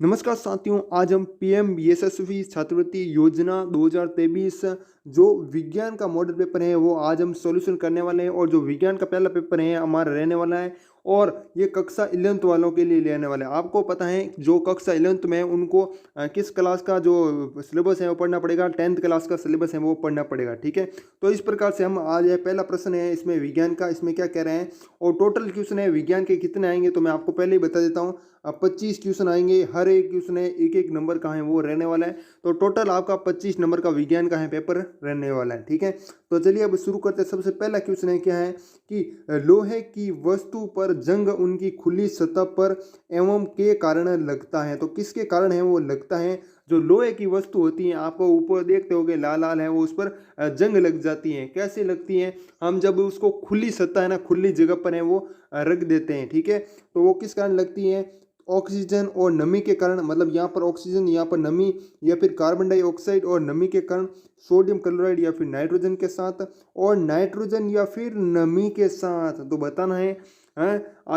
नमस्कार साथियों, आज हम पीएम यशस्वी छात्रवृत्ति योजना 2023 जो विज्ञान का मॉडल पेपर है वो आज हम सॉल्यूशन करने वाले हैं। और जो विज्ञान का पहला पेपर है हमारा रहने वाला है और ये कक्षा 11th वालों के लिए लेने वाला है। आपको पता है जो कक्षा 11th में है उनको किस क्लास का जो सिलेबस है वो पढ़ना पड़ेगा, 10th क्लास का सिलेबस है वो पढ़ना पड़ेगा। ठीक है, तो इस प्रकार से हम आज ये पहला प्रश्न है इसमें विज्ञान का, इसमें क्या कह रहे हैं और टोटल क्वेश्चन है विज्ञान के कितने आएंगे तो मैं आपको पहले ही बता देता हूँ। 25 क्वेश्चन आएंगे, हर एक क्वेश्चन है एक एक नंबर का है वो रहने वाला है। तो टोटल आपका 25 नंबर का विज्ञान का है पेपर रहने वाला है। ठीक है, तो चलिए अब शुरू करते हैं। सबसे पहला क्वेश्चन है क्या है कि लोहे की वस्तु पर जंग उनकी खुली सतह पर एवं के कारण लगता है। तो किसके कारण है वो लगता है? जो लोहे की वस्तु होती है आपको ऊपर देखते होगे लाल लाल है वो, उस पर जंग लग जाती है। कैसे लगती है? हम जब उसको खुली सतह है ना, खुली जगह पर है वो रख देते हैं। ठीक है, तो वो किस कारण लगती है? ऑक्सीजन और नमी के कारण, मतलब यहाँ पर ऑक्सीजन यहाँ पर नमी, या फिर कार्बन डाइऑक्साइड और नमी के कारण, सोडियम क्लोराइड या फिर नाइट्रोजन के साथ, और नाइट्रोजन या फिर नमी के साथ। तो बताना है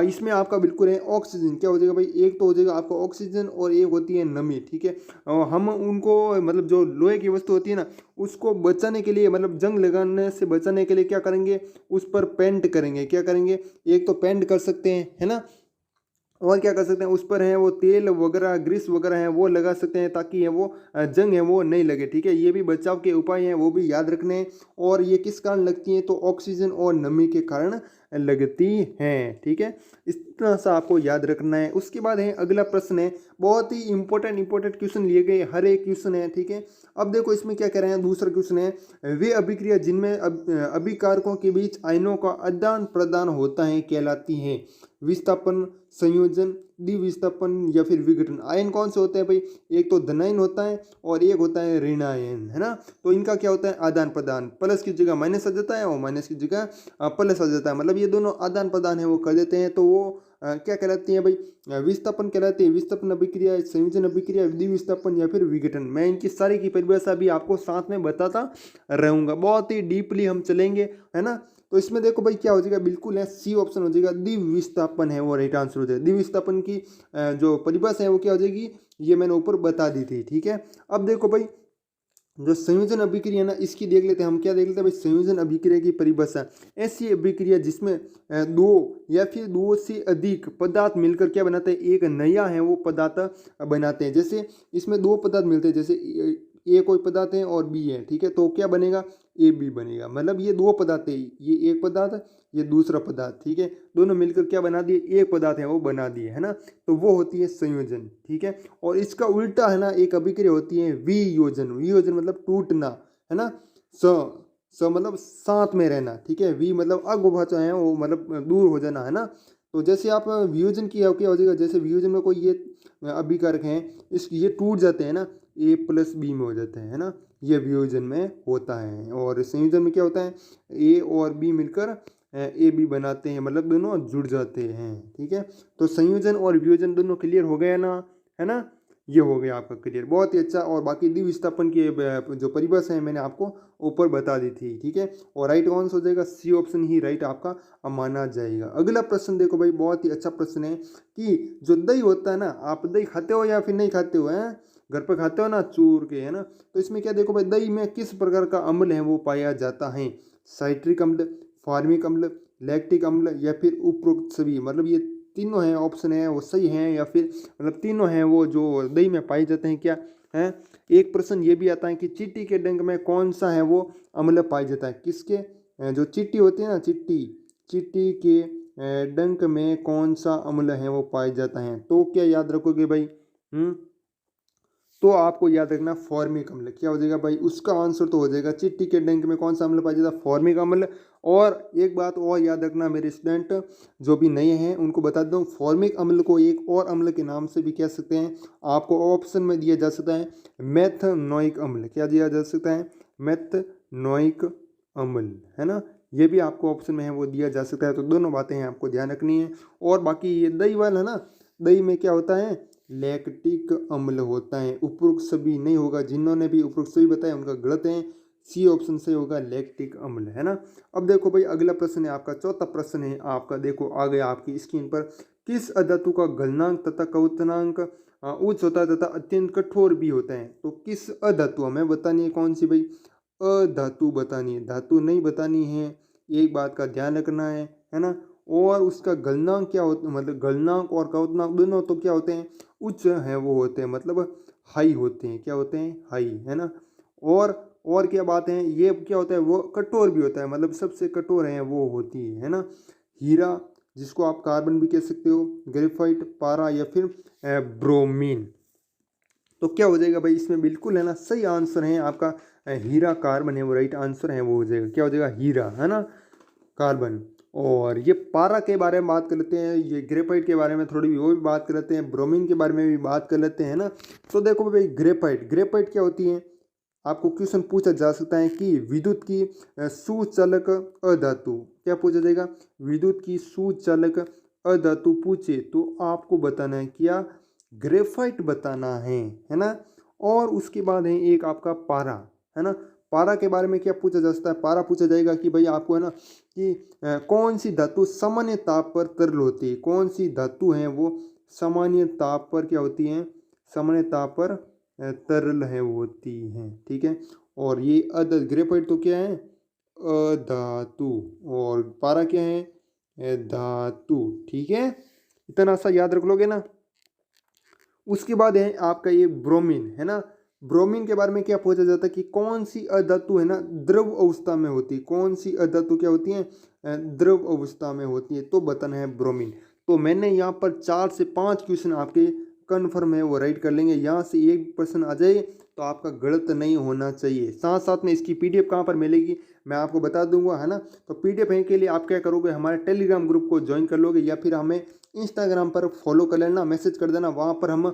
इसमें आपका बिल्कुल है ऑक्सीजन। क्या हो जाएगा भाई? एक तो हो जाएगा आपका ऑक्सीजन और एक होती है नमी। ठीक है, और हम उनको मतलब जो लोहे की वस्तु होती है ना उसको बचाने के लिए, मतलब जंग लगाने से बचाने के लिए क्या करेंगे? उस पर पेंट करेंगे। क्या करेंगे? एक तो पेंट कर सकते हैं, है ना, और क्या कर सकते हैं? उस पर है वो तेल वगैरह, ग्रीस वगैरह है वो लगा सकते हैं ताकि है वो जंग है वो नहीं लगे। ठीक है, ये भी बचाव के उपाय हैं वो भी याद रखने हैं। और ये किस कारण लगती हैं? तो ऑक्सीजन और नमी के कारण लगती हैं। ठीक है, इस तरह से आपको याद रखना है। उसके बाद है अगला प्रश्न है, बहुत ही इंपॉर्टेंट क्वेश्चन लिए गए, हर एक क्वेश्चन है। ठीक है, अब देखो इसमें क्या कह रहे हैं। दूसरा क्वेश्चन है, वे अभिक्रिया जिनमें अभिकारकों के बीच आयनों का आदान प्रदान होता है कहलाती हैं? विस्थापन, संयोजन, द्विविस्थापन या फिर विघटन। आयन कौन से होते हैं भाई? एक तो धनायन होता है और एक होता है ऋणायन, है ना। तो इनका क्या होता है? आदान प्रदान। प्लस की जगह माइनस आ जाता है और माइनस की जगह प्लस आ जाता है, मतलब ये दोनों आदान प्रदान है वो कर देते हैं। तो वो क्या कहलाती है भाई? विस्थापन कहलाती है। विस्थापन अभिक्रिया, संयोजन अभिक्रिया, द्विविस्थापन या फिर विघटन। मैं इनकी सारी की परिभाषा भी आपको साथ में बताता रहूंगा, बहुत ही डीपली हम चलेंगे, है ना। तो इसमें देखो भाई क्या हो जाएगा, बिल्कुल है सी ऑप्शन हो जाएगा, द्विविस्थापन है वो राइट आंसर हो जाएगा। द्विविस्थापन की जो परिभाषा है वो क्या हो जाएगी, ये मैंने ऊपर बता दी थी। ठीक है, अब देखो भाई जो संयोजन अभिक्रिया ना इसकी देख लेते हैं हम। क्या देख लेते हैं भाई? संयोजन अभिक्रिया की परिभाषा, ऐसी अभिक्रिया जिसमें दो या फिर दो से अधिक पदार्थ मिलकर क्या बनाते हैं? एक नया है वो पदार्थ बनाते हैं। जैसे इसमें दो पदार्थ मिलते हैं, जैसे ए कोई पदार्थ है और बी है। ठीक है, तो क्या बनेगा? ए बी बनेगा। मतलब ये दो पदार्थ है, ये एक पदार्थ, ये दूसरा पदार्थ। ठीक है, दोनों मिलकर क्या बना दिए? एक पदार्थ है वो बना दिए, है ना। तो वो होती है संयोजन। ठीक है, और इसका उल्टा है ना एक अभिक्रिया होती है वियोजन। वियोजन मतलब टूटना, है ना। स मतलब साथ में रहना। ठीक है, वी मतलब अगुभाचा है वो, मतलब दूर हो जाना, है ना। तो जैसे आप वियोजन किया क्या हो जाएगा? जैसे वियोजन में कोई ये अभिकारक हैं, इस ये टूट जाते हैं ना, ए प्लस बी में हो जाते हैं, है ना। ये वियोजन में होता है। और संयोजन में क्या होता है? ए और बी मिलकर ए बी बनाते हैं, मतलब दोनों जुड़ जाते हैं। ठीक है, तो संयोजन और वियोजन दोनों क्लियर हो गया ना, है ना। ये हो गया आपका क्लियर, बहुत ही अच्छा। और बाकी द्विविस्थापन की जो परिभाषा है मैंने आपको ऊपर बता दी थी। ठीक है, और राइट कौन सा हो जाएगा? सी ऑप्शन ही राइट आपका माना जाएगा। अगला प्रश्न देखो भाई, बहुत ही अच्छा प्रश्न है कि जो दही होता है ना, आप दही खाते हो या फिर नहीं खाते हो? हैं, घर पर खाते हो ना चूर के, है ना। तो इसमें क्या देखो भाई, दही में किस प्रकार का अम्ल है वो पाया जाता है? साइट्रिक अम्ल, फार्मिक अम्ल, लैक्टिक अम्ल या फिर उपरोक्त सभी। मतलब ये तीनों हैं ऑप्शन है वो सही हैं, या फिर मतलब तीनों हैं वो जो दही में पाए जाते हैं। क्या है? एक प्रश्न ये भी आता है कि चींटी के डंक में कौन सा है वो अम्ल पाया जाता है? किसके? जो चींटी होती है ना, चींटी, चींटी के डंक में कौन सा अम्ल है वो पाया जाता है? तो क्या याद रखोगे भाई? तो आपको याद रखना फॉर्मिक अम्ल। क्या हो जाएगा भाई? उसका आंसर तो हो जाएगा चींटी के डंक में कौन सा अम्ल पाया जाता है? फॉर्मिक अम्ल। और एक बात और याद रखना मेरे स्टूडेंट जो भी नए हैं उनको बता दूं, फॉर्मिक अम्ल को एक और अम्ल के नाम से भी कह सकते हैं। आपको ऑप्शन में दिया जा सकता है मेथनोइक अम्ल। क्या दिया जा सकता है? मेथनोइक अम्ल, है ना। ये भी आपको ऑप्शन में है वो दिया जा सकता है। तो दोनों बातें हैं आपको ध्यान रखनी है। और बाकी ये दही वाला है ना, दही में क्या होता है? लैक्टिक अम्ल होता है। उपरोक्त सभी नहीं होगा, जिन्होंने भी उपरोक्त सभी बताया उनका गलत है। सी ऑप्शन से होगा लैक्टिक अम्ल, है ना। अब देखो भाई अगला प्रश्न है आपका, चौथा प्रश्न है आपका। देखो आ गया आपकी स्क्रीन पर, किस अधातु का गलनांक तथा क्वथनांक उच्च होता है तथा अत्यंत कठोर भी होता है। तो किस अधातु हमें बतानी है, कौन सी भाई, अधातु बतानी है, धातु नहीं बतानी है, एक बात का ध्यान रखना है ना। और उसका गलनांक क्या होता है, मतलब गलनांक और कवतनांक दोनों तो क्या होते हैं, उच्च हैं वो होते हैं, मतलब हाई होते हैं, क्या होते हैं, हाई, है ना। और क्या बात है, ये क्या होता है, वो कठोर भी होता है, मतलब सबसे कठोर है वो होती है ना। हीरा, जिसको आप कार्बन भी कह सकते हो, ग्रेफाइट, पारा या फिर ब्रोमीन। तो क्या हो जाएगा भाई इसमें, बिल्कुल है ना, सही आंसर है आपका हीरा कार्बन है वो राइट आंसर है, वो हो जाएगा, क्या हो जाएगा, हीरा, है ना, कार्बन। और ये पारा के बारे में बात कर लेते हैं, ये ग्रेफाइट के बारे में थोड़ी भी वो भी बात कर लेते हैं, ब्रोमीन के बारे में भी बात कर लेते हैं ना। तो देखो भाई ग्रेफाइट, ग्रेफाइट क्या होती है, आपको क्वेश्चन पूछा जा सकता है कि विद्युत की सुचालक अधातु, क्या पूछा जाएगा, विद्युत की सुचालक अधातु पूछे तो आपको बताना है क्या, ग्रेफाइट बताना है ना। और उसके बाद है एक आपका पारा, है ना। पारा के बारे में क्या पूछा जा सकता है, पारा पूछा जाएगा कि भाई आपको, है ना, कि कौन सी धातु सामान्य ताप पर तरल होती है, कौन सी धातु है वो सामान्य ताप पर क्या होती है, सामान्य ताप पर तरल है वो होती हैं, ठीक है। और ये ग्रेफाइट तो क्या है, अधातु, और पारा क्या है, धातु, ठीक है। इतना सा याद रख लोगे ना। उसके बाद है आपका ये ब्रोमीन, है ना। ब्रोमीन के बारे में क्या पूछा जाता है कि कौन सी अधातु, है ना, द्रव अवस्था में होती है, कौन सी अधातु क्या होती है, द्रव अवस्था में होती है, तो बताना है ब्रोमीन। तो मैंने यहाँ पर 4 से 5 क्वेश्चन आपके कन्फर्म है वो राइट कर लेंगे, यहाँ से एक प्रश्न आ जाए तो आपका गलत नहीं होना चाहिए। साथ साथ में इसकी पीडीएफ कहाँ पर मिलेगी मैं आपको बता दूंगा, है ना। तो पीडीएफ है के लिए आप क्या करोगे, हमारे टेलीग्राम ग्रुप को ज्वाइन कर लोगे या फिर हमें इंस्टाग्राम पर फॉलो कर लेना, मैसेज कर देना, वहाँ पर हम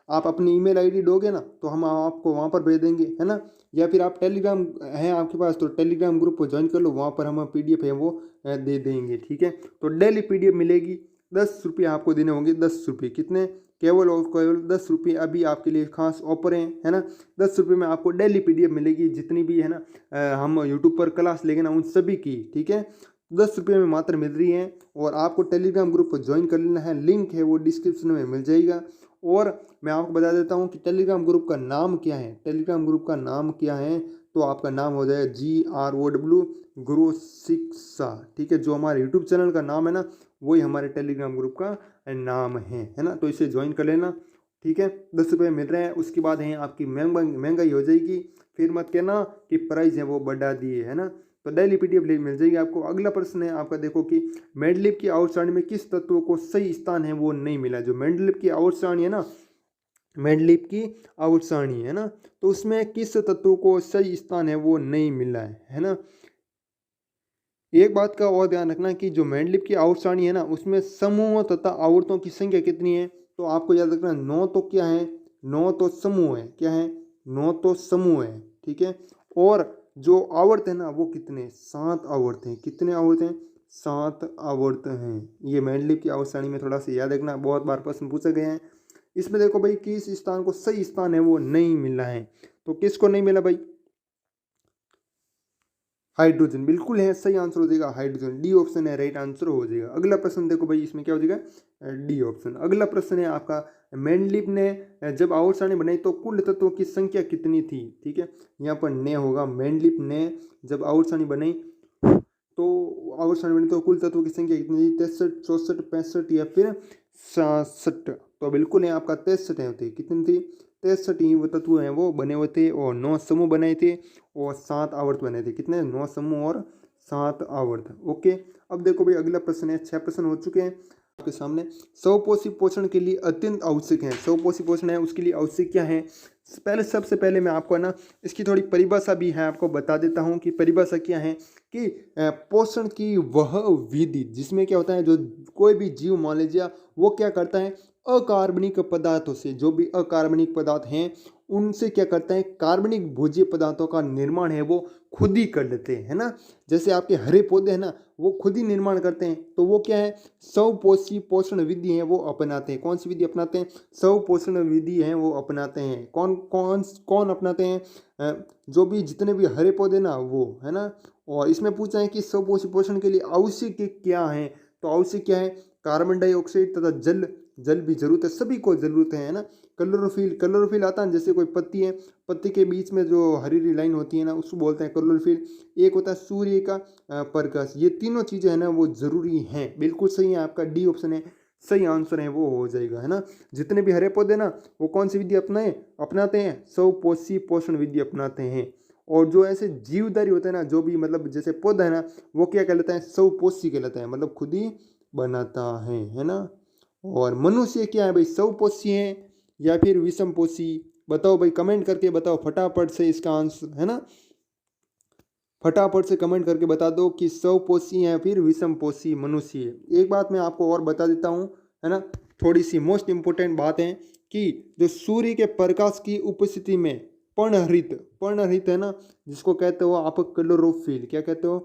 आप अपनी ईमेल आईडी दोगे ना तो हम आपको वहाँ पर भेज देंगे, है ना। या फिर आप टेलीग्राम है आपके पास तो टेलीग्राम ग्रुप को ज्वाइन कर लो, वहाँ पर हम पीडीएफ है वो दे देंगे, ठीक है। तो डेली पीडीएफ मिलेगी, 10 रुपये आपको देने होंगे, 10 रुपये, कितने, केवल और केवल 10 रुपये अभी आपके लिए खास ऑफर है ना। 10 रुपये में आपको डेली पीडीएफ मिलेगी, जितनी भी है ना हम यूट्यूब पर क्लास लेंगे ना उन सभी की, ठीक है। 10 रुपये में मात्र मिल रही है। और आपको टेलीग्राम ग्रुप को ज्वाइन कर लेना है, लिंक है वो डिस्क्रिप्शन में मिल जाएगा। और मैं आपको बता देता हूँ कि टेलीग्राम ग्रुप का नाम क्या है, टेलीग्राम ग्रुप का नाम क्या है, तो आपका नाम हो जाएगा GROW गुरु शिक्षा, ठीक है। जो हमारे यूट्यूब चैनल का नाम है ना वही हमारे टेलीग्राम ग्रुप का नाम है ना। तो इसे ज्वाइन कर लेना, ठीक है। 10 रुपये मिल रहे हैं। उसके बाद है आपकी महंगाई हो जाएगी, फिर मत कहना कि प्राइस है वो बढ़ा दिए, है ना। तो डेली पीडीएफ मिल जाएगी आपको। अगला प्रश्न है आपका, देखो कि मेंडलीव की आवर्त सारणी में किस तत्व को सही स्थान है वो नहीं मिला। जो मेंडलीव की आवर्त सारणी है ना, मेंडलीव की आवर्त सारणी है ना, तो उसमें किस तत्व को सही स्थान है वो नहीं मिला है ना। एक बात का और ध्यान रखना कि जो मेंडलीव की आवर्त सारणी है ना उसमें समूह तथा आवर्तों की संख्या कितनी है, तो आपको याद रखना 9 तो क्या है, 9 तो समूह है, क्या है, 9 तो समूह है, ठीक है। और जो आवर्त है ना वो कितने, 7 आवर्त हैं, कितने आवर्त हैं, 7 आवर्त हैं। ये मेंडलीव की आवर्त सारणी में थोड़ा सा याद रखना, बहुत बार प्रश्न पूछे गए हैं। इसमें देखो भाई किस स्थान को सही स्थान है वो नहीं मिला है, तो किसको नहीं मिला भाई, हाइड्रोजन, बिल्कुल है, सही आंसर हो जाएगा हाइड्रोजन, डी ऑप्शन है राइट आंसर हो जाएगा। अगला प्रश्न देखो भाई इसमें क्या हो जाएगा, डी ऑप्शन। अगला प्रश्न है आपका, मेंडलीव ने जब आवर्त सारणी बनाई तो कुल तत्वों की संख्या कितनी थी, ठीक है। यहाँ पर ने होगा, मेंडलीव ने जब आवर्त सारणी बनाई तो आवर्त सारणी बनी तो कुल तत्वों की संख्या कितनी थी, 63, 64, 65 या फिर 67। तो बिल्कुल है आपका 63 है, कितनी थी, 63 ही वो तत्व हैं वो बने हुए थे, और 9 समूह बनाए थे और 7 आवर्त बने थे, कितने, 9 समूह और 7 आवर्त। ओके, अब देखो भाई अगला प्रश्न है, 6 प्रश्न हो चुके हैं आपके सामने। स्वपोषी पोषण के लिए अत्यंत आवश्यक है, स्वपोषी पोषण है उसके लिए आवश्यक क्या है, पहले सबसे पहले मैं आपको ना इसकी थोड़ी परिभाषा भी है आपको बता देता हूँ कि परिभाषा क्या है कि पोषण की वह विधि जिसमें क्या होता है, जो कोई भी जीव मान लीजिए वो क्या करता है, अकार्बनिक पदार्थों से, जो भी अकार्बनिक पदार्थ हैं उनसे क्या करता है, कार्बनिक भोज्य पदार्थों का निर्माण है वो खुद ही कर लेते हैं, है ना। जैसे आपके हरे पौधे हैं ना वो खुद ही निर्माण करते हैं, तो वो क्या है, स्वपोषी पोषण विधि है वो अपनाते हैं। कौन सी विधि अपनाते हैं, स्वपोषण विधि है वो अपनाते हैं। कौन कौन कौन अपनाते हैं, जो भी जितने भी हरे पौधे ना वो, है ना। और इसमें पूछा है कि स्वपोषी पोषण के लिए आवश्यक क्या है, तो आवश्यक क्या है, कार्बन डाइऑक्साइड तथा जल जल भी जरूरत है, सभी को जरूरत है ना। क्लोरोफिल आता है, जैसे कोई पत्ती है, पत्ती के बीच में जो हरी हरी लाइन होती है ना, उसको बोलते हैं क्लोरोफिल। एक होता है सूर्य का प्रकाश। ये तीनों चीज़ें है ना वो जरूरी हैं। बिल्कुल सही है, आपका डी ऑप्शन है सही आंसर है, वो हो जाएगा है ना। जितने भी हरे पौधे ना वो कौन सी विधि अपनाते हैं, स्वपोषी पोषण विधि अपनाते हैं। और जो ऐसे जीवधारी होते हैं ना, जो भी मतलब जैसे पौधा है ना, वो क्या कहलाता है, स्वपोषी कहलाता है, मतलब खुद ही बनाता है ना। और मनुष्य क्या है भाई, स्वपोषी है या फिर विषमपोषी? बताओ भाई, कमेंट करके बताओ फटाफट से इसका आंसर है ना। फटाफट से कमेंट करके बता दो कि स्वपोषी है फिर विषमपोषी मनुष्य है। एक बात मैं आपको और बता देता हूँ है ना, थोड़ी सी मोस्ट इंपोर्टेंट बात है कि जो सूर्य के प्रकाश की उपस्थिति में पर्णहरित है ना, जिसको कहते हो आप क्लोरोफिल, क्या कहते हो,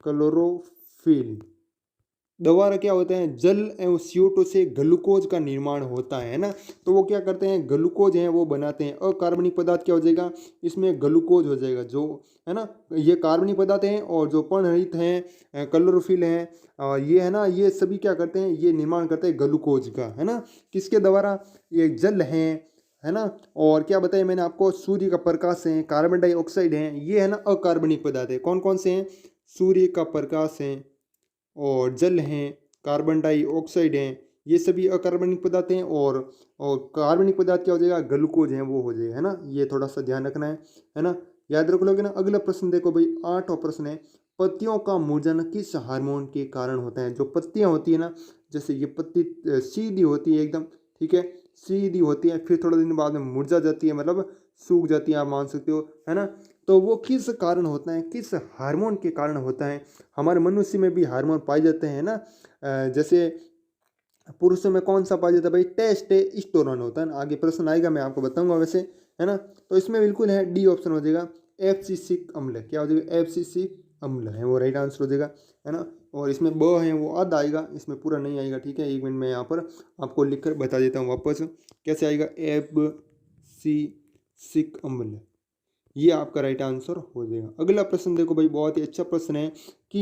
क्लोरोफिल द्वारा क्या होता है, जल एवं CO2 से ग्लूकोज का निर्माण होता है ना। तो वो क्या करते हैं, ग्लूकोज है वो बनाते हैं। अकार्बनिक पदार्थ क्या हो जाएगा, इसमें ग्लूकोज हो जाएगा जो है ना। ये कार्बनिक पदार्थ हैं, और जो पर्णहरित हैं क्लोरोफिल हैं, ये है ना, ये सभी क्या करते हैं, ये निर्माण करते हैं ग्लूकोज का है ना। किसके द्वारा, ये जल है ना। और क्या बताया मैंने आपको, सूर्य का प्रकाश है, कार्बन डाइऑक्साइड है, ये है ना अकार्बनिक पदार्थ है। कौन कौन से हैं, सूर्य का प्रकाश है और जल हैं, कार्बन डाइऑक्साइड हैं, ये सभी अकार्बनिक पदार्थ हैं। और कार्बनिक पदार्थ क्या हो जाएगा, ग्लूकोज है वो हो जाएगा है ना। ये थोड़ा सा ध्यान रखना है ना, याद रख लोगे ना। अगला प्रश्न देखो भाई, 8वां प्रश्न है, पत्तियों का मुरझाना किस हार्मोन के कारण होता है। जो पत्तियां होती है ना, जैसे ये पत्ती सीधी होती है एकदम, ठीक है, सीधी होती है, फिर थोड़े दिन बाद में मुरझा जाती है, मतलब सूख जाती है, आप मान सकते हो है ना। तो वो किस कारण होता है, किस हार्मोन के कारण होता है। हमारे मनुष्य में भी हार्मोन पाए जाते हैं ना, जैसे पुरुषों में कौन सा पाया जाता है भाई, टेस्टोस्टेरोन होता है ना। आगे प्रश्न आएगा, मैं आपको बताऊंगा वैसे है ना। तो इसमें बिल्कुल है डी ऑप्शन हो जाएगा, एब्सिसिक अम्ल। क्या हो जाएगा, एब्सिसिक अम्ल है वो राइट आंसर हो जाएगा है ना। और इसमें ब है वो आध आएगा, इसमें पूरा नहीं आएगा, ठीक है। एक मिनट में यहाँ पर आपको लिख कर बता देता हूँ वापस कैसे आएगा, एब्सिसिक अम्ल, ये आपका राइट आंसर हो जाएगा। अगला प्रश्न देखो भाई, बहुत ही अच्छा प्रश्न है कि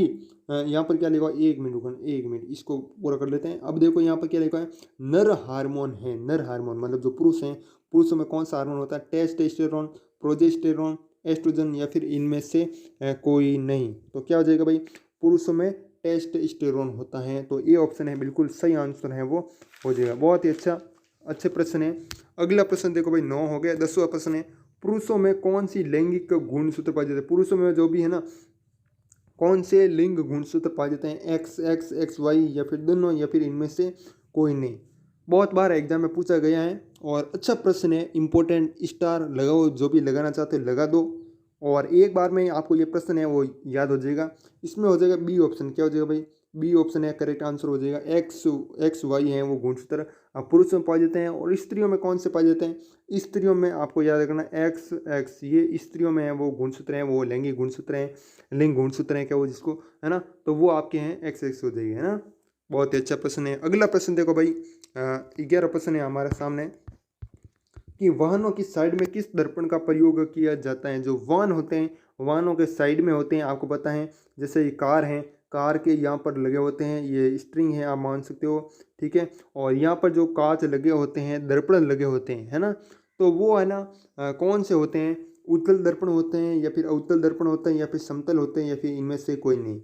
यहाँ पर क्या लिखा है, एक मिनट रुको, एक मिनट इसको पूरा कर लेते हैं। अब देखो यहाँ पर क्या लिखा है, नर हार्मोन है, नर हार्मोन मतलब जो पुरुष हैं, पुरुषों में कौन सा हार्मोन होता है, टेस्टोस्टेरोन, प्रोजेस्टेरोन, एस्ट्रोजन, या फिर इनमें से कोई नहीं। तो क्या हो जाएगा भाई, पुरुषों में टेस्टोस्टेरोन होता है। तो ये ऑप्शन है बिल्कुल सही आंसर है, वो हो जाएगा। बहुत ही अच्छे प्रश्न है। अगला प्रश्न देखो भाई, 9 हो गया। 10वां प्रश्न है, पुरुषों में कौन सी लैंगिक गुणसूत्र पाए जाते हैं। पुरुषों में जो भी है ना, कौन से लिंग गुणसूत्र पाए जाते हैं, XY या फिर दोनों, या फिर इनमें से कोई नहीं। बहुत बार एग्जाम में पूछा गया है और अच्छा प्रश्न है, इंपॉर्टेंट स्टार लगाओ, जो भी लगाना चाहते हो लगा दो। और एक बार में आपको ये प्रश्न है वो याद हो जाएगा। इसमें हो जाएगा बी ऑप्शन, क्या हो जाएगा भाई, बी ऑप्शन है करेक्ट आंसर हो जाएगा। XY हैं वो गुणसूत्र पुरुषों में पाए जाते हैं। और स्त्रियों में कौन से पाए जाते हैं, स्त्रियों में आपको याद रखना XX, ये स्त्रियों में है वो गुणसूत्र हैं, वो लैंगिक गुणसूत्र हैं, लिंग गुणसूत्र हैं क्या वो, जिसको है ना, तो वो आपके हैं XX हो जाएगी है ना। बहुत ही अच्छा प्रश्न है। अगला प्रश्न देखो भाई, 11 प्रश्न है हमारे सामने कि वाहनों की साइड में किस दर्पण का प्रयोग किया जाता है। जो वाहन होते हैं, वाहनों के साइड में होते हैं, आपको पता है, जैसे ये कार है, कार के यहाँ पर लगे होते हैं, ये स्ट्रिंग है आप मान सकते हो, ठीक है। और यहाँ पर जो कांच लगे होते हैं, दर्पण लगे होते हैं है ना, तो वो है ना कौन से होते हैं, उत्तल दर्पण होते हैं, या फिर अवतल दर्पण होते हैं, या फिर समतल होते हैं, या फिर इनमें से कोई नहीं।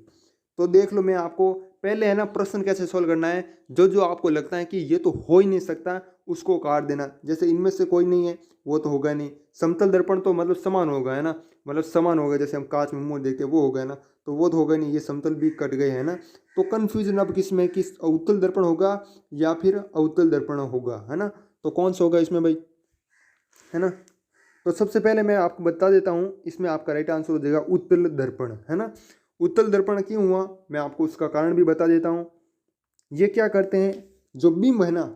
तो देख लो, मैं आपको पहले है ना प्रश्न कैसे सोल्व करना है, जो जो आपको लगता है कि ये तो हो ही नहीं सकता उसको काट देना। जैसे इनमें से कोई नहीं है, वो तो होगा नहीं। समतल दर्पण तो मतलब समान होगा है ना, मतलब समान होगा, जैसे हम कांच में मुंह देखते हैं वो होगा ना, तो वो तो होगा नहीं, ये समतल भी कट गए है ना। तो कन्फ्यूजन अब किस में, किस अवतल दर्पण होगा या फिर अवतल दर्पण होगा है ना। तो कौन सा होगा इसमें भाई, है ना। तो सबसे पहले मैं आपको बता देता हूँ, इसमें आपका राइट आंसर हो जाएगा उत्तल दर्पण है ना। उत्तल दर्पण क्यों हुआ, मैं आपको उसका कारण भी बता देता हूँ। ये क्या करते हैं, जो बिंब है ना,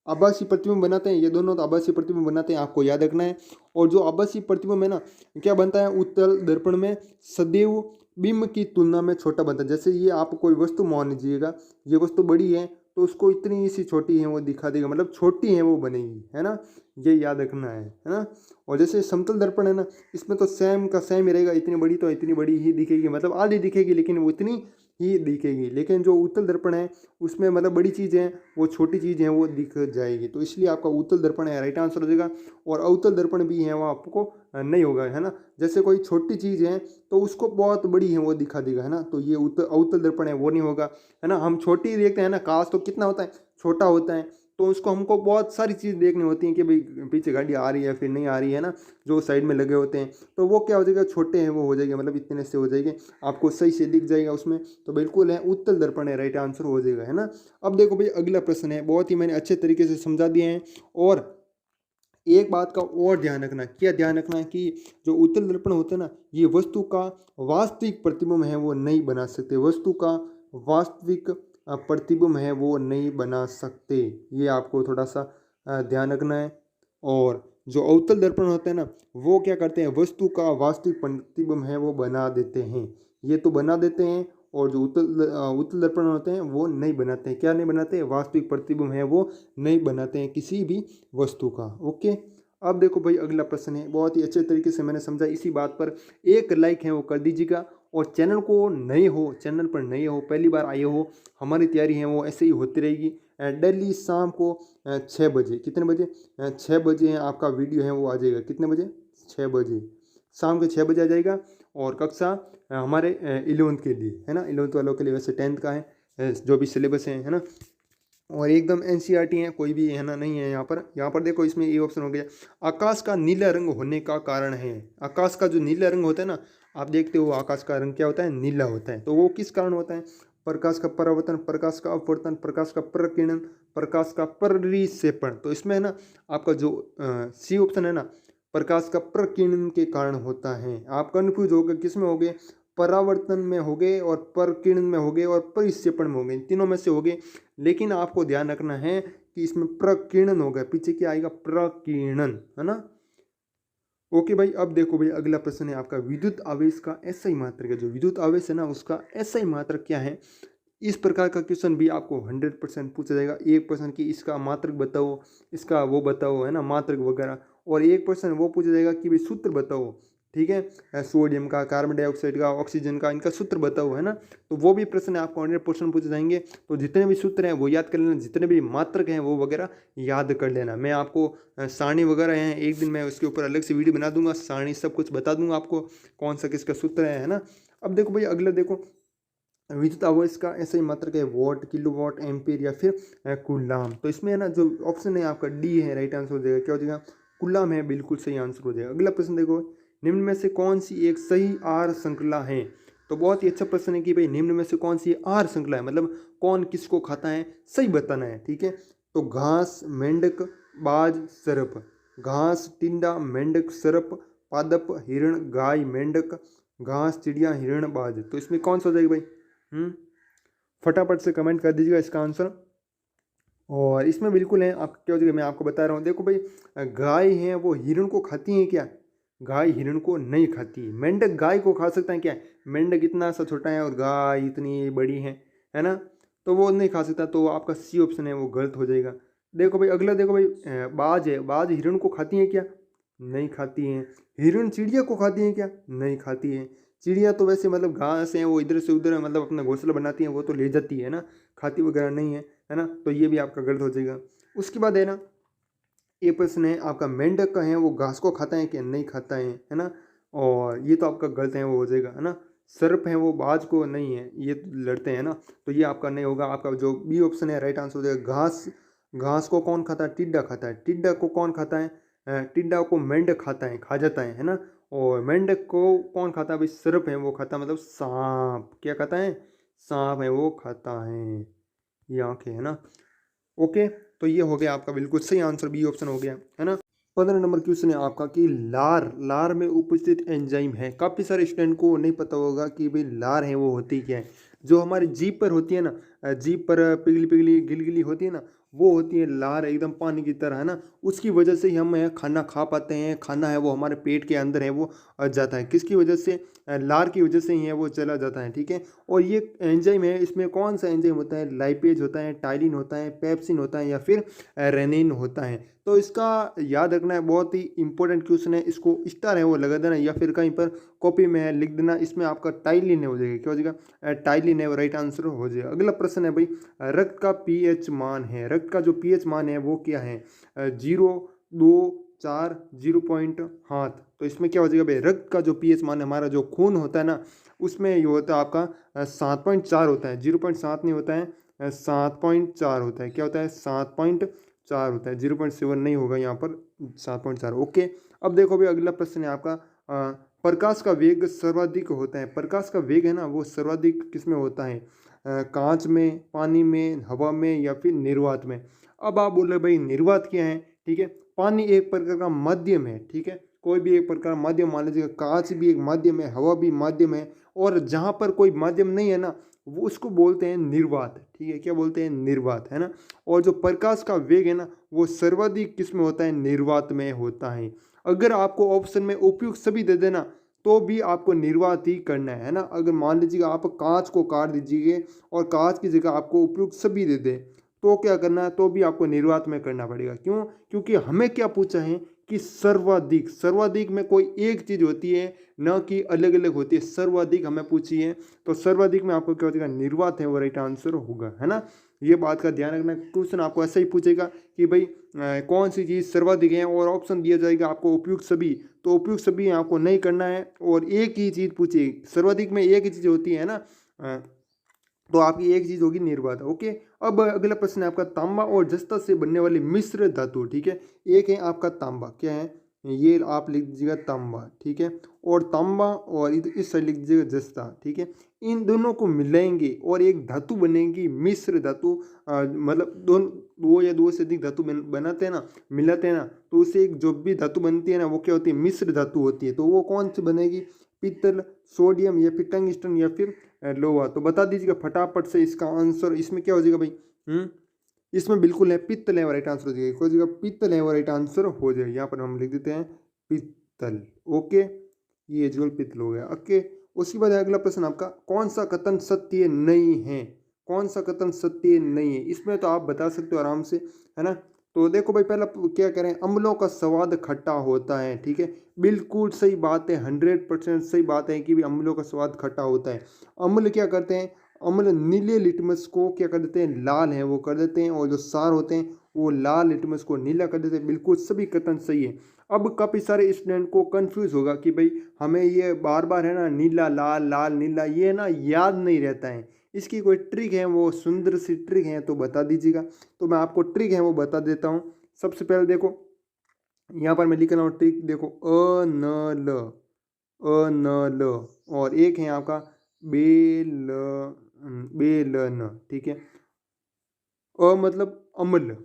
आभासी प्रतिबिंब बनाते हैं, ये दोनों तो आभासी प्रतिबिंब बनाते हैं, आपको याद रखना है। और जो आभासी प्रतिबिंब है ना, क्या बनता है उत्तल दर्पण में, सदैव बिंब की तुलना में छोटा बनता है। जैसे ये आप कोई वस्तु मान लीजिएगा, ये वस्तु बड़ी है तो उसको इतनी सी छोटी है वो दिखा देगा, मतलब छोटी है वो बनेगी है ना, ये याद रखना है ना। और जैसे समतल दर्पण है ना, इसमें तो सेम का सेम ही रहेगा, इतनी बड़ी तो इतनी बड़ी ही दिखेगी, मतलब आधी दिखेगी, लेकिन वो इतनी ही दिखेगी, लेकिन जो उत्तल दर्पण है उसमें मतलब बड़ी चीज़ है वो छोटी चीज़ है वो दिख जाएगी। तो इसलिए आपका उत्तल दर्पण है राइट आंसर हो जाएगा। और अवतल दर्पण भी है वो आपको नहीं होगा, है ना। जैसे कोई छोटी चीज़ है तो उसको बहुत बड़ी है वो दिखा देगा, है ना। तो ये अवतल दर्पण है वो नहीं होगा, है ना। हम छोटी देखते हैं ना, कांच तो कितना होता है, छोटा होता है, तो उसको हमको बहुत सारी चीज़ देखनी होती है कि भाई पीछे गाड़ी आ रही है फिर नहीं आ रही है ना, जो साइड में लगे होते हैं, तो वो क्या हो जाएगा, छोटे हैं वो हो जाएगा, मतलब इतने से हो जाएंगे, आपको सही से दिख जाएगा उसमें। तो बिल्कुल है उत्तल दर्पण है राइट आंसर हो जाएगा, है ना। अब देखो भाई अगला प्रश्न है, बहुत ही मैंने अच्छे तरीके से समझा दिए हैं। और एक बात का और ध्यान रखना, क्या ध्यान रखना है कि जो उत्तल दर्पण होते हैं ना, ये वस्तु का वास्तविक प्रतिबिंब है वो नहीं बना सकते, वस्तु का वास्तविक प्रतिबिंब है वो नहीं बना सकते, ये आपको थोड़ा सा ध्यान रखना है। और जो अवतल दर्पण होते हैं ना, वो क्या करते हैं, वस्तु का वास्तविक प्रतिबिंब है वो बना देते हैं, ये तो बना देते हैं। और जो उत्तल दर्पण होते हैं वो नहीं बनाते हैं, क्या नहीं बनाते, वास्तविक प्रतिबिंब है वो नहीं बनाते हैं किसी भी वस्तु का। ओके, अब देखो भाई अगला प्रश्न है, बहुत ही अच्छे तरीके से मैंने समझा, इसी बात पर एक लाइक है वो कर दीजिएगा। और चैनल को नए हो, चैनल पर नए हो, पहली बार आए हो, हमारी तैयारी है वो ऐसे ही होती रहेगी। डेली शाम को 6 बजे, कितने बजे, 6 बजे है आपका वीडियो है वो आ जाएगा, कितने बजे, 6 बजे, शाम के 6 बजे आ जाएगा। और कक्षा हमारे 11th के लिए, है ना, 11th वालों के लिए, वैसे 10th का है जो भी सिलेबस है ना। और एकदम एनसीईआरटी है, कोई भी है ना नहीं है यहाँ पर देखो, इसमें ये ऑप्शन हो गया, आकाश का नीला रंग होने का कारण है। आकाश का जो नीला रंग होता है ना, आप देखते हो आकाश का रंग क्या होता है, नीला होता है, तो वो किस कारण होता है, प्रकाश का परावर्तन, प्रकाश का अपवर्तन, प्रकाश का प्रकिरण, प्रकाश का परिक्षेपण। तो इसमें है ना आपका जो सी ऑप्शन है ना, प्रकाश का प्रकिरण के कारण होता है। आप कन्फ्यूज हो गए, किस में हो गए, परावर्तन में हो गए और प्रकिरण में हो गए और परिक्षेपण में हो गए, तीनों में से हो गए। लेकिन आपको ध्यान रखना है कि इसमें प्रकीर्णन होगा, पीछे क्या आएगा, प्रकीर्णन, है ना। ओके भाई, अब देखो भाई अगला प्रश्न है आपका, विद्युत आवेश का एसआई मात्रक है, जो विद्युत आवेश है ना उसका एसआई मात्रक क्या है। इस प्रकार का क्वेश्चन भी आपको 100% पूछा जाएगा। एक प्रश्न की इसका मात्रक बताओ, इसका वो बताओ, है ना, मात्रक वगैरह। और एक प्रश्न वो पूछा जाएगा कि भाई सूत्र बताओ, ठीक है, सोडियम का, कार्बन डाइऑक्साइड का, ऑक्सीजन का, इनका सूत्र बताओ, है ना। तो वो भी प्रश्न आपको 100% पूछे जाएंगे। तो जितने भी सूत्र हैं वो याद कर लेना, जितने भी मात्रक हैं वो वगैरह याद कर लेना। मैं आपको सारणी वगैरह हैं, एक दिन मैं उसके ऊपर अलग से वीडियो बना दूंगा, सारणी सब कुछ बता दूंगा आपको, कौन सा किसका सूत्र है ना। अब देखो भाई अगला देखो, विद्युत आवेश का ऐसे ही मात्रक है वॉट, किलोवाट, एम्पीयर या फिर कूलाम। तो इसमें है ना जो ऑप्शन है आपका डी है राइट आंसर हो जाएगा, क्या हो जाएगा, कूलाम है, बिल्कुल सही आंसर हो जाएगा। अगला प्रश्न देखो, निम्न में से कौन सी एक सही आर श्रृंखला है। तो बहुत ही अच्छा प्रश्न है कि भाई निम्न में से कौन सी आर श्रृंखला है, मतलब कौन किसको खाता है, सही बताना है, ठीक है। तो घास, मेंढक, बाज, सर्प, घास, टिंडा, मेंढक, सर्प, पादप, हिरण, गाय, मेंढक, घास, चिड़िया, हिरण, बाज। तो इसमें कौन सा हो जाएगा भाई, फटाफट से कमेंट कर दीजिएगा इसका आंसर। और इसमें बिल्कुल है, आप क्या हो जाएगा, मैं आपको बता रहा हूँ। देखो भाई गाय है वो हिरण को खाती है क्या, गाय हिरण को नहीं खाती। मेंढक गाय को खा सकता है क्या, मेंढक इतना सा छोटा है और गाय इतनी बड़ी है ना, तो वो नहीं खा सकता। तो आपका सी ऑप्शन है वो गलत हो जाएगा। देखो भाई अगला देखो भाई, बाज है, बाज हिरण को खाती है क्या, नहीं खाती हैं। हिरण चिड़िया को खाती हैं क्या, नहीं खाती है। चिड़िया तो वैसे मतलब घास है वो इधर से उधर मतलब अपना घोंसला बनाती है, वो तो ले जाती है ना, खाती वगैरह नहीं है ना। तो ये भी आपका गलत हो जाएगा। उसके बाद है ना, ये प्रश्न है आपका, मेंढक का है वो घास को खाता है क्या, नहीं खाता है ना। और ये तो आपका गलत है वो हो जाएगा, है ना। सर्प है वो बाज को नहीं है, ये लड़ते हैं ना, तो ये आपका नहीं होगा। आपका जो बी ऑप्शन है राइट आंसर हो जाएगा, घास। घास को कौन खाता है, टिड्डा खाता है। टिड्डा को कौन खाता है, टिड्डा को मेंढक खाता है, खा जाता है ना। और मेंढक को कौन खाता है भाई, सर्प है वो खाता है, मतलब सांप, क्या खाता है, सांप है वो खाता है, ये आंखें, है ना। ओके, तो ये हो गया आपका बिल्कुल सही आंसर, बी ऑप्शन हो गया, है ना। 15 नंबर क्वेश्चन है आपका कि लार, लार में उपस्थित एंजाइम है। काफ़ी सारे स्टूडेंट को नहीं पता होगा कि भाई लार है वो होती क्या है। जो हमारी जीभ पर होती है ना, जीभ पर पिघली पिघली गिलगिली होती है ना, वो होती है लार, एकदम पानी की तरह, है ना। उसकी वजह से ही हम खाना खा पाते हैं, खाना है वो हमारे पेट के अंदर है वो जाता है, किसकी वजह से, लार की वजह से ही है वो चला जाता है, ठीक है। और ये एंजाइम है, इसमें कौन सा एंजाइम होता है, लाइपेज होता है, टाइलिन होता है, पेप्सिन होता है या फिर रेनिन होता है। तो इसका याद रखना है, बहुत ही इंपॉर्टेंट क्वेश्चन है। इसको स्टार है वो लगा देना या फिर कहीं पर कॉपी में है लिख देना। इसमें आपका टाइलिन हो जाएगा, क्या हो जाएगा, टाइलिन है वो राइट आंसर हो जाएगा। अगला प्रश्न है भाई, रक्त का पीएच मान है, रक्त का जो पीएच मान है वो क्या है, 0, 2, 4, 0.7। तो इसमें क्या हो जाएगा भाई, रक्त का जो पीएच मान है, हमारा जो खून होता है ना, उसमें ये होता है आपका 7.4 होता है, 0.7 नहीं होता है, 7.4 होता है। क्या होता है, 7.4 होता है, 0.7 नहीं होगा यहाँ पर, 7.4। ओके, अब देखो भाई अगला प्रश्न है आपका, प्रकाश का वेग सर्वाधिक होता है, प्रकाश का वेग है ना वो सर्वाधिक किस में होता है, कांच में, पानी में, हवा में या फिर निर्वात में। अब आप बोल रहे भाई निर्वात क्या है, ठीक है, पानी एक प्रकार का माध्यम है, ठीक है, कोई भी एक प्रकार माध्यम मान लीजिएगा, कांच भी एक माध्यम है, हवा भी माध्यम है, और जहाँ पर कोई माध्यम नहीं है ना वो उसको बोलते हैं निर्वात, ठीक है, क्या बोलते हैं, निर्वात, है ना। और जो प्रकाश का वेग है ना वो सर्वाधिक किस में होता है, निर्वात में होता है। अगर आपको ऑप्शन में उपयुक्त सभी दे देना तो भी आपको निर्वात ही करना है ना। अगर मान लीजिएगा आप कांच को काट दीजिए और कांच की जगह आपको उपयुक्त सभी दे दे तो क्या करना है, तो भी आपको निर्वात में करना पड़ेगा। क्यों, क्योंकि हमें क्या पूछा है कि सर्वाधिक, सर्वाधिक में कोई एक चीज होती है न कि अलग अलग होती है, सर्वाधिक हमें पूछी है तो सर्वाधिक में आपको क्या हो जाएगा, निर्वात है वो राइट आंसर होगा, है ना। ये बात का ध्यान रखना, क्वेश्चन आपको ऐसा ही पूछेगा कि भाई कौन सी चीज़ सर्वाधिक है और ऑप्शन दिया जाएगा आपको उपयुक्त सभी, तो उपयुक्त सभी आपको नहीं करना है और एक ही चीज़ पूछेगी, सर्वाधिक में एक ही चीज़ होती है ना, तो आपकी एक चीज होगी निर्वात। ओके, अब अगला प्रश्न है आपका, तांबा और जस्ता से बनने वाली मिश्र धातु, ठीक है, एक है आपका तांबा, क्या है, ये आप लिख दीजिएगा तांबा, ठीक है, और तांबा और इस साइड लिख दीजिएगा जस्ता, ठीक है, इन दोनों को मिलाएंगे और एक धातु बनेगी मिश्र धातु। मतलब दो या दो से अधिक धातु बनाते हैं ना, मिलाते हैं ना, तो उससे एक जो भी धातु बनती है ना वो क्या होती है, मिश्र धातु होती है। तो वो कौन सी बनेगी, पित्तल, सोडियम या फिर टंगस्टन या फिर लोहा। तो बता दीजिएगा फटाफट से इसका आंसर, इसमें क्या हो जाएगा भाई, इसमें बिल्कुल है पित्तल है राइट आंसर हो जाएगा, हो जाएगा पित्तल है वो राइट आंसर हो जाएगा। यहाँ पर हम लिख देते हैं पित्तल। ओके, ये जुल पित्तल हो गया। ओके, उसके बाद अगला प्रश्न आपका, कौन सा कथन सत्य नहीं है, कौन सा कथन सत्य नहीं है, इसमें तो आप बता सकते हो आराम से, है ना। तो देखो भाई पहला क्या करें, अम्लों का स्वाद खट्टा होता है, ठीक है, बिल्कुल सही बात है, 100% सही बात है कि भी अम्लों का स्वाद खट्टा होता है। अम्ल क्या करते हैं, अम्ल नीले लिटमस को क्या कर देते हैं, लाल है वो कर देते हैं, और जो सार होते हैं वो लाल लिटमस को नीला कर देते हैं। बिल्कुल सभी कथन सही है। अब काफ़ी सारे स्टूडेंट को कंफ्यूज होगा कि भाई हमें ये बार बार है ना नीला लाल लाल नीला ये ना याद नहीं रहता है, इसकी कोई ट्रिक है, वो सुंदर सी ट्रिक है तो बता दीजिएगा। तो मैं आपको ट्रिक है वो बता देता हूँ। सबसे पहले देखो यहाँ पर मैं लिख रहा हूँ ट्रिक, देखो अ न ल, अ न ल, और एक है आपका बेलन, ठीक है, अ मतलब अम्ल,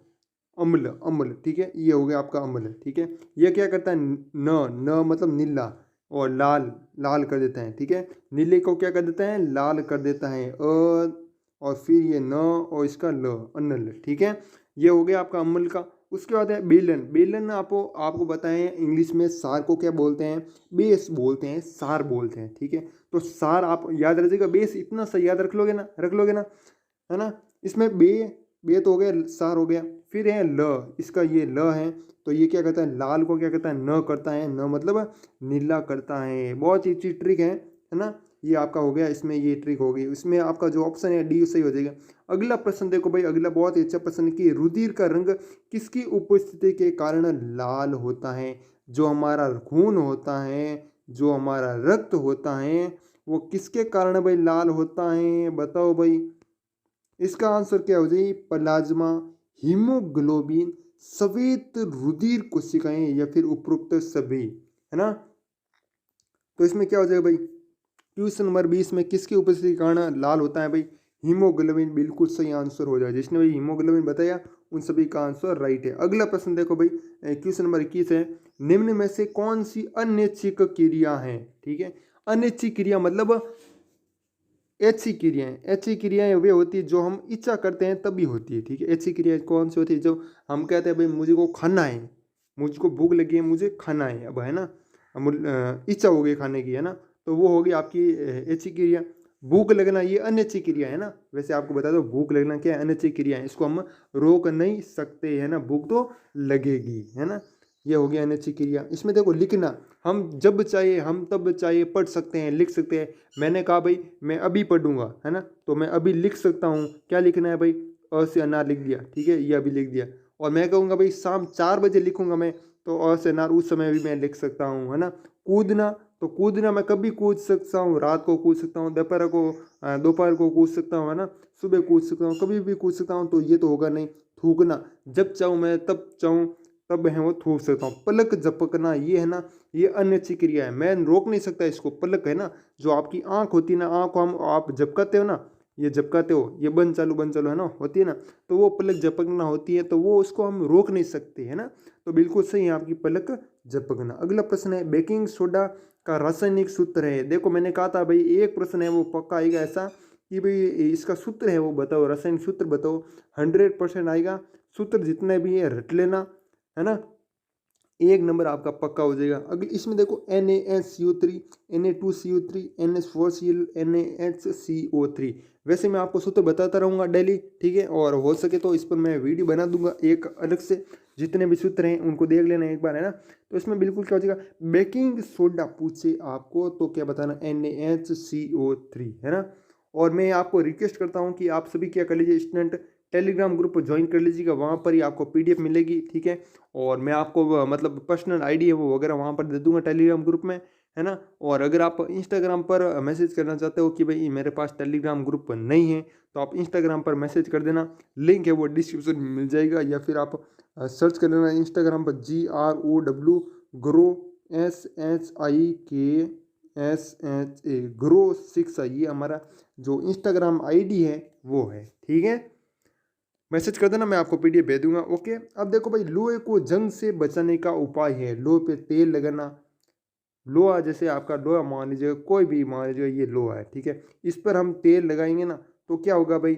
अम्ल अम्ल, ठीक है, ये हो गया आपका अम्ल, ठीक है। ये क्या करता है, न न मतलब नीला, और लाल लाल कर देता है, ठीक है, नीले को क्या कर देता है, लाल कर देता है, और फिर ये न और इसका ल, अनल, ठीक है, ये हो गया आपका अम्ल का। उसके बाद है बेलन, बेलन आपको बताएं इंग्लिश में सार को क्या बोलते हैं, बेस बोलते हैं, सार बोलते हैं, ठीक है। तो सार आप याद रखिएगा, बेस इतना सा याद रख लोगे ना, रख लोगे ना, है ना। इसमें बे तो हो गया, सार हो गया, फिर है ल, इसका ये ल है, तो ये क्या करता है, लाल को क्या करता है, न करता है, न मतलब नीला करता है। बहुत ही अच्छी ट्रिक है ना। ये आपका हो गया, इसमें ये ट्रिक हो गई, इसमें आपका जो ऑप्शन है डी सही हो जाएगा। अगला प्रश्न देखो भाई, अगला बहुत ही अच्छा प्रश्न कि रुधिर का रंग किसकी उपस्थिति के कारण लाल होता है। जो हमारा खून होता है, जो हमारा रक्त होता है, वो किसके कारण भाई लाल होता है, बताओ भाई। इसका आंसर क्या हो जाए, प्लाज्मा, हीमोग्लोबिन, श्वेत रुधिर कोशिकाएं या फिर उपरोक्त सभी, है ना। तो इसमें क्या हो जाएगा भाई, क्वेश्चन नंबर 20 में किसकी उपस्थिति के कारण लाल होता है भाई, हीमोग्लोबिन, बिल्कुल सही आंसर हो जाए। जिसने भाई हीमोग्लोबिन बताया उन सभी का आंसर राइट है। अगला प्रश्न देखो भाई, क्वेश्चन नंबर 21 है, निम्न में से कौन सी अनैच्छिक क्रिया है, ठीक है। अनैच्छिक क्रिया मतलब ऐच्छिक क्रियाएं, ऐच्छिक क्रियाएं वे होती है जो हम इच्छा करते हैं तभी होती है, ठीक है। ऐच्छिक क्रियाएं कौन सी होती है, जो हम कहते हैं भाई मुझे को खाना है, मुझको भूख लगी है, मुझे खाना है, अब है ना, इच्छा हो गई खाने की, है ना, तो वो होगी आपकी ऐच्छिक क्रिया। भूख लगना ये अनिच्छिक क्रिया है ना, वैसे आपको बता दो भूख लगना क्या है, अनिच्छिक क्रिया है, इसको हम रोक नहीं सकते है ना, भूख तो लगेगी है ना, ये हो गया अनिच्छिक क्रिया। इसमें देखो लिखना, हम जब चाहे हम तब चाहे पढ़ सकते हैं, लिख सकते हैं। मैंने कहा भाई मैं अभी पढ़ूंगा है ना, तो मैं अभी लिख सकता हूँ, क्या लिखना है भाई, अ से अनार लिख दिया, ठीक है, ये अभी लिख दिया। और मैं कहूँगा भाई शाम 4 बजे लिखूंगा मैं, तो अ से अनार उस समय भी मैं लिख सकता हूँ है ना। कूदना, तो कूदना मैं कभी कूद सकता हूँ, रात को कूद सकता हूँ, दोपहर को कूद सकता हूँ है ना, सुबह कूद सकता हूँ, कभी भी कूद सकता हूँ, तो ये तो होगा नहीं। थूकना, जब चाहूँ मैं तब चाहूँ तब है वो थूक सकता हूँ। पलक झपकना ये है ना, ये अनिच्छिक क्रिया है, मैं रोक नहीं सकता इसको। पलक है ना, जो आपकी आँख होती है ना, आँख को हम आप झपकाते हो ना, ये झपकाते हो, ये बंद चालू है ना, होती है ना, तो वो पलक झपकना होती है, तो वो उसको हम रोक नहीं सकते है ना। तो बिल्कुल सही है आपकी पलक झपकना। अगला प्रश्न है बेकिंग सोडा का रासायनिक सूत्र है। देखो मैंने कहा था भाई एक प्रश्न है वो पक्का आएगा ऐसा कि भाई इसका सूत्र है वो बताओ, रासायनिक सूत्र बताओ। 100% आएगा, सूत्र जितने भी है रट लेना है ना, 1 नंबर आपका पक्का हो जाएगा। अगले इसमें देखो NaSCO3, Na2CO3, NH4Cl, NaHCO3। वैसे मैं आपको सूत्र बताता रहूँगा डेली, ठीक है, और हो सके तो इस पर मैं वीडियो बना दूंगा एक अलग से, जितने भी सूत्र हैं उनको देख लेना एक बार है ना। तो इसमें बिल्कुल क्या हो जाएगा, बेकिंग सोडा पूछे आपको तो क्या बताना, NaHCO3 है ना। और मैं आपको रिक्वेस्ट करता हूँ कि आप सभी क्या कर लीजिए, स्टूडेंट टेलीग्राम ग्रुप ज्वाइन कर लीजिएगा, वहाँ पर ही आपको PDF मिलेगी, ठीक है। और मैं आपको मतलब पर्सनल ID है वो वगैरह वहाँ पर दे दूंगा टेलीग्राम ग्रुप में, है ना। और अगर आप इंस्टाग्राम पर मैसेज करना चाहते हो कि भाई मेरे पास टेलीग्राम ग्रुप नहीं है, तो आप इंस्टाग्राम पर मैसेज कर देना, लिंक है वो डिस्क्रिप्शन में मिल जाएगा, या फिर आप सर्च कर लेना इंस्टाग्राम पर GROW ग्रो SHIKSHA ग्रो 6, ये हमारा जो इंस्टाग्राम ID है वो है, ठीक है। मैसेज कर देना, मैं आपको PDF भेज दूंगा, ओके। अब देखो भाई लोहे को जंग से बचाने का उपाय है, लोहे पे तेल लगाना। लोहा जैसे आपका लोहा मान लीजिए, कोई भी मान लीजिए ये लोहा है, ठीक है, इस पर हम तेल लगाएंगे ना तो क्या होगा भाई,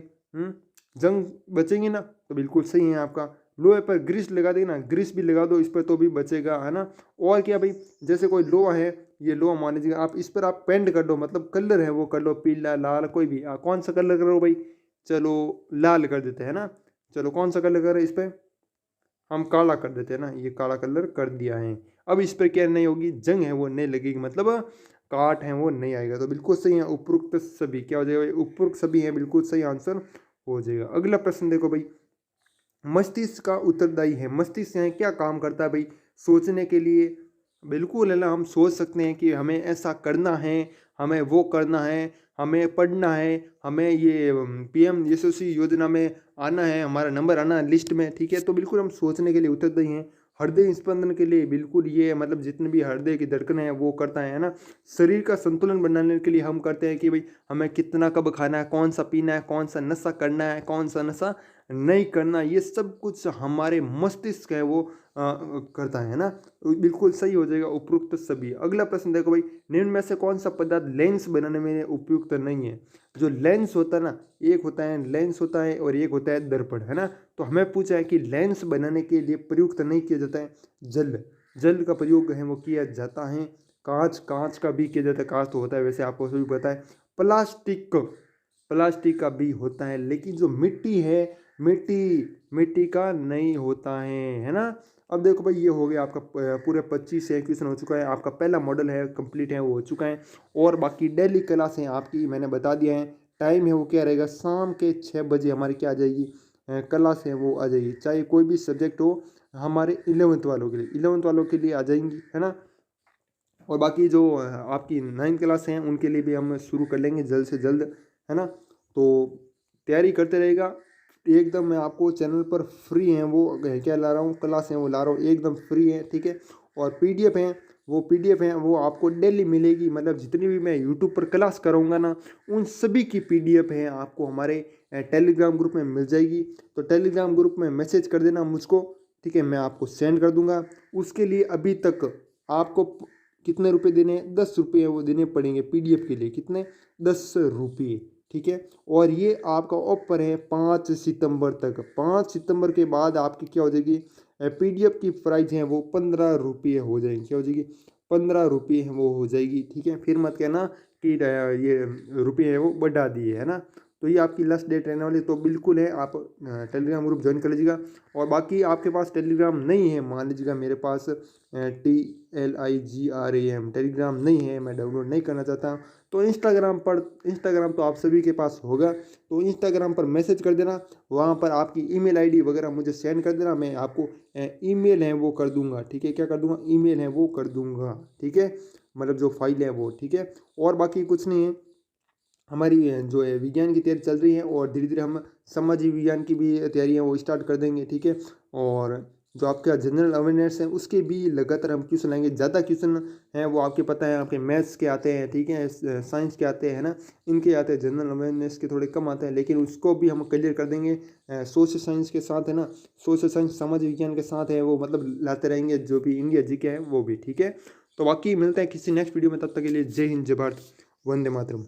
जंग बचेंगे ना, तो बिल्कुल सही है आपका। लोहे पर ग्रीस लगा देना, ग्रीस भी लगा दो इस पर तो भी बचेगा है ना। और क्या भाई, जैसे कोई लोहा है, ये लोहा मान लीजिए, आप इस पर आप पेंट कर दो, मतलब कलर है वो कर लो, पीला लाल कोई भी, कौन सा कलर करो भाई, चलो लाल कर देते हैं ना, चलो कौन सा कलर करें, इस पर हम काला कर देते हैं ना, ये काला कलर कर दिया है। अब इस पर क्या नहीं होगी, जंग है वो नहीं लगेगी, मतलब काट है वो नहीं आएगा। तो बिल्कुल सही है, उपरोक्त सभी क्या हो जाएगा भाई, उपरोक्त सभी है, बिल्कुल सही आंसर हो जाएगा। अगला प्रश्न देखो भाई, मस्तिष्क का उत्तरदायी है, मस्तिष्क है क्या काम करता है भाई, सोचने के लिए। बिल्कुल है ना, हम सोच सकते हैं कि हमें ऐसा करना है, हमें वो करना है, हमें पढ़ना है, हमें ये PM यशस्वी योजना में आना है, हमारा नंबर आना है लिस्ट में, ठीक है। तो बिल्कुल हम सोचने के लिए उत्तरदायी हैं। हृदय स्पंदन के लिए बिल्कुल ये मतलब जितने भी हृदय की धड़कन है वो करता है ना। शरीर का संतुलन बनाने के लिए हम करते हैं कि भाई हमें कितना कब खाना है, कौन सा पीना है, कौन सा नशा करना है, कौन सा नशा नहीं करना, ये सब कुछ हमारे मस्तिष्क है वो करता है ना। तो बिल्कुल सही हो जाएगा उपयुक्त सभी। अगला प्रश्न देखो भाई, निम्न में से कौन सा पदार्थ लेंस बनाने में उपयुक्त नहीं है। जो लेंस होता है ना, एक होता है लेंस होता है और एक होता है दर्पण, है ना। तो हमें पूछा है कि लेंस बनाने के लिए प्रयुक्त नहीं किया जाता है जल, जल का प्रयोग है वो किया जाता है। कांच, कांच का भी किया जाता है, कांच तो होता है वैसे आपको सभी पता है। प्लास्टिक, प्लास्टिक का भी होता है, लेकिन जो मिट्टी है, मिट्टी का नहीं होता है ना। अब देखो भाई ये हो गया आपका पूरे 25 से क्वेश्चन हो चुका है, आपका पहला मॉडल है कंप्लीट है वो हो चुका है। और बाकी डेली क्लास है आपकी मैंने बता दिया है, टाइम है वो क्या रहेगा, शाम के 6 बजे हमारी क्या आ जाएगी, क्लास है वो आ जाएगी, चाहे कोई भी सब्जेक्ट हो, हमारे 11th वालों के लिए, 11th वालों के लिए आ जाएंगी है ना। और बाकी जो आपकी 9th क्लास हैं उनके लिए भी हम शुरू कर लेंगे जल्द से जल्द, है ना। तो तैयारी करते रहेगा एकदम। मैं आपको चैनल पर फ्री हैं वो क्या ला रहा हूँ, क्लास हैं वो ला रहा हूँ एकदम फ्री है, ठीक है। और PDF हैं, वो PDF हैं वो आपको डेली मिलेगी, मतलब जितनी भी मैं यूट्यूब पर क्लास कराऊंगा ना उन सभी की PDF है आपको हमारे टेलीग्राम ग्रुप में मिल जाएगी। तो टेलीग्राम ग्रुप में मैसेज कर देना मुझको, ठीक है, मैं आपको सेंड कर दूंगा। उसके लिए अभी तक आपको कितने रुपए देने हैं, 10 रुपये वो देने पड़ेंगे PDF के लिए, कितने, 10 रुपये, ठीक है। और ये आपका ऑफर है 5 सितंबर तक, 5 सितंबर के बाद आपकी क्या हो जाएगी, PDF की प्राइस है वो 15 रुपये हो जाएगी, क्या हो जाएगी, 15 रुपये वो हो जाएगी, ठीक है। फिर मत कहना की ये रुपये है वो बढ़ा दिए है ना। तो ये आपकी लास्ट डेट रहने वाली है, तो बिल्कुल है आप टेलीग्राम ग्रुप ज्वाइन कर लीजिएगा। और बाकी आपके पास टेलीग्राम नहीं है, मान लीजिएगा मेरे पास TLIGRAM टेलीग्राम नहीं है, मैं डाउनलोड नहीं करना चाहता, तो इंस्टाग्राम तो आप सभी के पास होगा, तो इंस्टाग्राम पर मैसेज कर देना, वहाँ पर आपकी ईमेल आईडी वगैरह मुझे सेंड कर देना, मैं आपको ईमेल है वो कर दूंगा, ठीक है, क्या कर दूंगा, ईमेल है वो कर दूंगा, ठीक है, मतलब जो फाइल है वो, ठीक है। और बाकी कुछ नहीं है, हमारी जो है विज्ञान की तैयारी चल रही है और धीरे धीरे हम सामाजिक विज्ञान की भी तैयारियां वो स्टार्ट कर देंगे, ठीक है। और जो आपका जनरल अवेयरनेस है उसके भी लगातार हम क्वेश्चन लाएंगे, ज़्यादा क्वेश्चन हैं वो आपके पता है, आपके मैथ्स के आते हैं, ठीक है, साइंस के आते हैं ना, इनके आते हैं, जनरल अवेयरनेस के थोड़े कम आते हैं, लेकिन उसको भी हम क्लियर कर देंगे। सोशल साइंस के साथ है ना, सोशल साइंस सामाजिक विज्ञान के साथ है वो, मतलब लाते रहेंगे, जो भी इंडिया जीके है वो भी, ठीक है। तो बाकी मिलते हैं किसी नेक्स्ट वीडियो में, तब तक के लिए जय हिंद, जय भारत, वंदे मातरम।